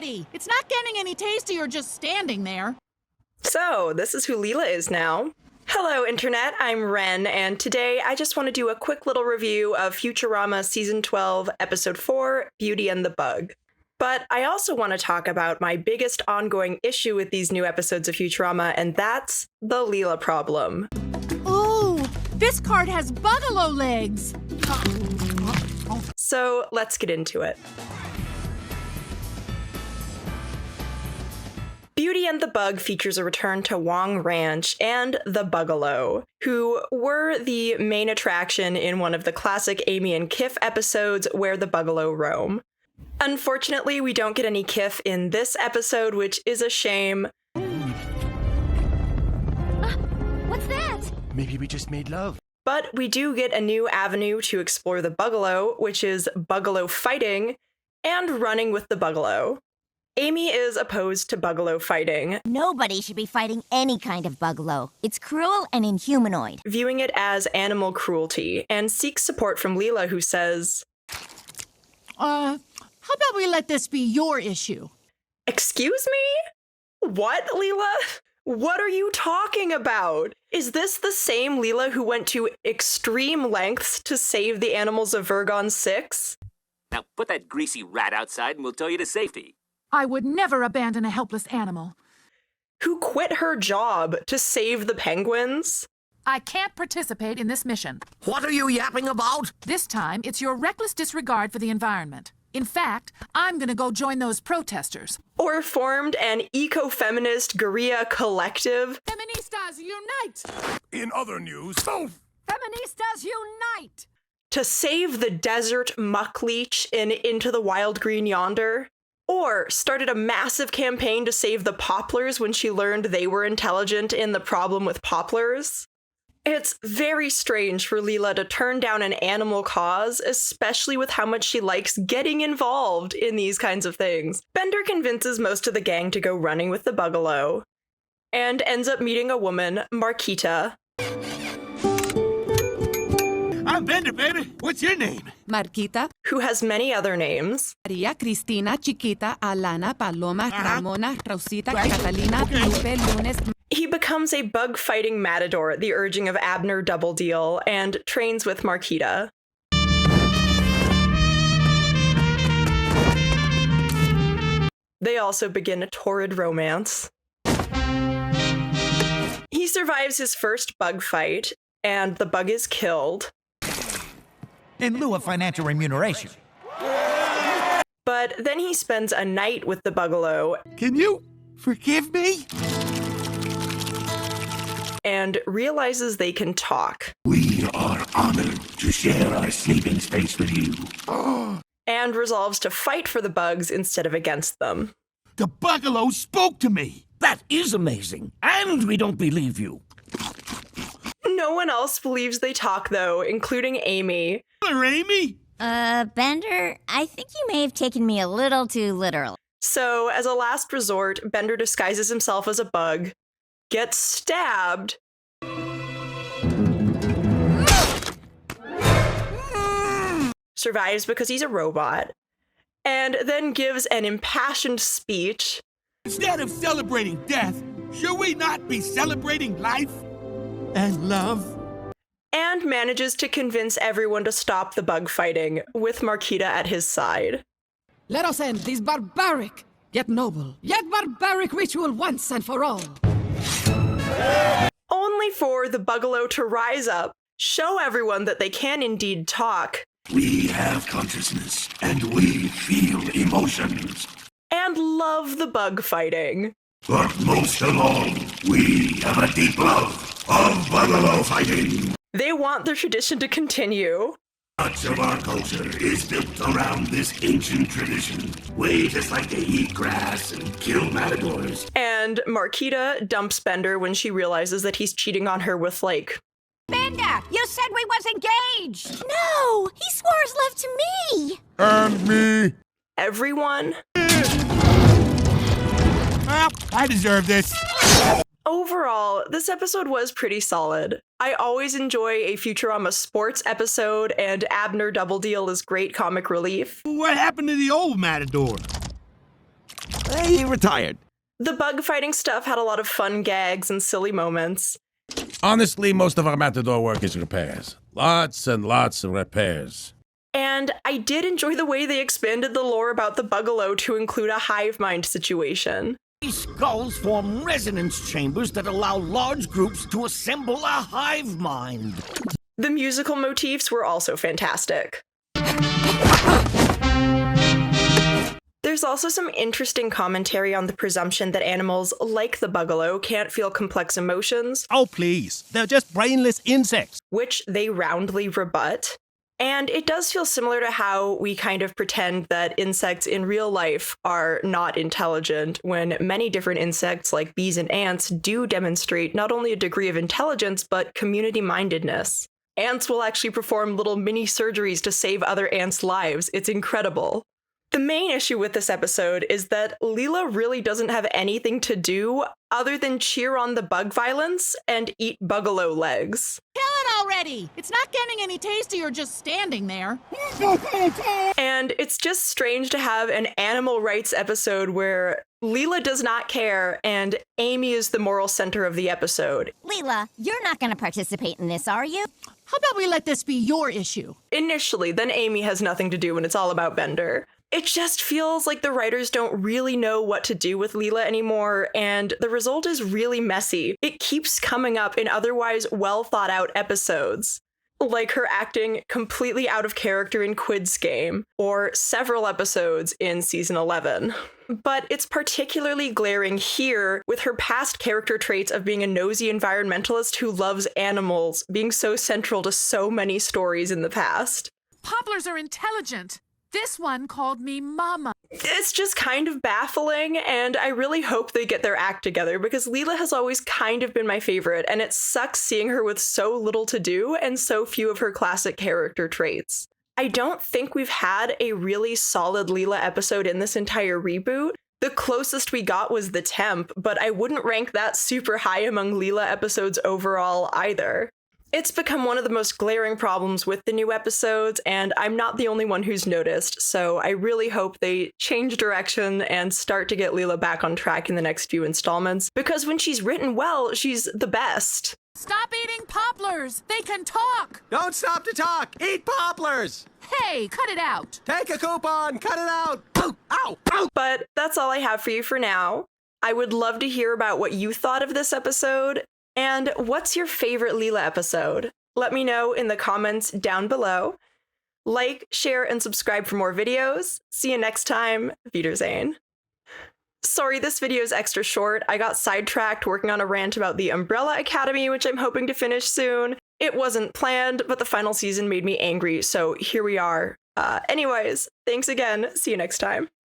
already! It's not getting any tastier just standing there. So, this is who Leela is now. Hello, Internet. I'm Ren, and today I just want to do a quick little review of Futurama Season 12, Episode 4, Beauty and the Bug. But I also want to talk about my biggest ongoing issue with these new episodes of Futurama, and that's the Leela problem. Ooh, this card has Buggalo legs! So, let's get into it. Beauty and the Bug features a return to Wong Ranch and the Buggalo, who were the main attraction in one of the classic Amy and Kif episodes where the Buggalo roam. Unfortunately, we don't get any Kif in this episode, which is a shame. What's that? Maybe we just made love. But we do get a new avenue to explore the Buggalo, which is Buggalo fighting and running with the Buggalo. Amy is opposed to Buggalo fighting, Nobody should be fighting any kind of Buggalo. It's cruel and inhumanoid. viewing it as animal cruelty, and seeks support from Leela, who says, How about we let this be your issue? "Excuse me? What, Leela? What are you talking about? Is this the same Leela who went to extreme lengths to save the animals of Vergon 6? Now put that greasy rat outside and we'll tow you to safety. I would never abandon a helpless animal. Who quit her job to save the penguins? I can't participate in this mission. What are you yapping about? This time, it's your reckless disregard for the environment. In fact, I'm gonna go join those protesters. Or formed an eco-feminist guerrilla collective? Feministas unite! In other news, Feministas unite! To save the desert muck leech in Into the Wild Green Yonder? Or started a massive campaign to save the poplars when she learned they were intelligent in The Problem with Poplars? It's very strange for Leela to turn down an animal cause, especially with how much she likes getting involved in these kinds of things. Bender convinces most of the gang to go running with the Buggalo, and ends up meeting a woman, Marquita. I'm Bender, baby. What's your name? Marquita, Who has many other names. María, Cristina, Chiquita, Alana, Paloma, Ramona, Rosita, Right. Catalina, Okay. Lupe, Lunes. He becomes a bug-fighting matador at the urging of Abner Double Deal and trains with Marquita. They also begin a torrid romance. He survives his first bug fight, and the bug is killed. In lieu of financial remuneration. But then he spends a night with the Buggalo Can you forgive me? and realizes they can talk, We are honored to share our sleeping space with you. and resolves to fight for the bugs instead of against them. The Buggalo spoke to me. That is amazing. And we don't believe you. No one else believes they talk, though, including Amy. Hello, Amy. Bender, I think you may have taken me a little too literal. So, as a last resort, Bender disguises himself as a bug, gets stabbed, survives because he's a robot, and then gives an impassioned speech. Instead of celebrating death, should we not be celebrating life and love? And manages to convince everyone to stop the bug fighting, with Marquita at his side. Let us end this barbaric, yet noble, yet barbaric ritual once and for all. Only for the Buggalo to rise up, show everyone that they can indeed talk, We have consciousness, and we feel emotions. and love the bug fighting. But most of all, we have a deep love of Buggalo fighting. They want their tradition to continue. Much of our culture is built around this ancient tradition. We just like to eat grass and kill matadors. And Marquita dumps Bender when she realizes that he's cheating on her with, Bender, you said we was engaged! No, he swore his love to me! And me. everyone. Well, I deserve this. Overall, this episode was pretty solid. I always enjoy a Futurama sports episode, and Abner Double Deal is great comic relief. What happened to the old matador? He retired. The bug fighting stuff had a lot of fun gags and silly moments. Honestly, most of our Matador work is repairs. Lots and lots of repairs. And I did enjoy the way they expanded the lore about the Buggalo to include a hive mind situation. These skulls form resonance chambers that allow large groups to assemble a hive mind. The musical motifs were also fantastic. There's also some interesting commentary on the presumption that animals, like the Buggalo, can't feel complex emotions. Oh, please. They're just brainless insects. Which they roundly rebut. And it does feel similar to how we kind of pretend that insects in real life are not intelligent, when many different insects, like bees and ants, do demonstrate not only a degree of intelligence, but community-mindedness. Ants will actually perform little mini surgeries to save other ants' lives. It's incredible. The main issue with this episode is that Leela really doesn't have anything to do other than cheer on the bug violence and eat Buggalo legs. Kill it already! It's not getting any tastier just standing there. And it's just strange to have an animal rights episode where Leela does not care and Amy is the moral center of the episode. Leela, you're not going to participate in this, are you? How about we let this be your issue? Initially, then Amy has nothing to do when it's all about Bender. It just feels like the writers don't really know what to do with Leela anymore, and the result is really messy. It keeps coming up in otherwise well-thought-out episodes, like her acting completely out of character in Quid's game, or several episodes in season 11. But it's particularly glaring here with her past character traits of being a nosy environmentalist who loves animals being so central to so many stories in the past. Poplars are intelligent. This one called me Mama. It's just kind of baffling, and I really hope they get their act together because Leela has always kind of been my favorite, and it sucks seeing her with so little to do and so few of her classic character traits. I don't think we've had a really solid Leela episode in this entire reboot. The closest we got was The Temp, but I wouldn't rank that super high among Leela episodes overall either. It's become one of the most glaring problems with the new episodes, and I'm not the only one who's noticed, so I really hope they change direction and start to get Leela back on track in the next few installments, because when she's written well, she's the best. Stop eating poplars! They can talk! Don't stop to talk. Eat poplars. Hey, cut it out! Take a coupon. Cut it out. Ow, ow, ow. But that's all I have for you for now. I would love to hear about what you thought of this episode. And what's your favorite Leela episode? Let me know in the comments down below. Like, share, and subscribe for more videos. See you next time. Wiedersehen. Sorry, this video is extra short. I got sidetracked working on a rant about the Umbrella Academy, which I'm hoping to finish soon. It wasn't planned, but the final season made me angry, so here we are. Anyways, thanks again. See you next time.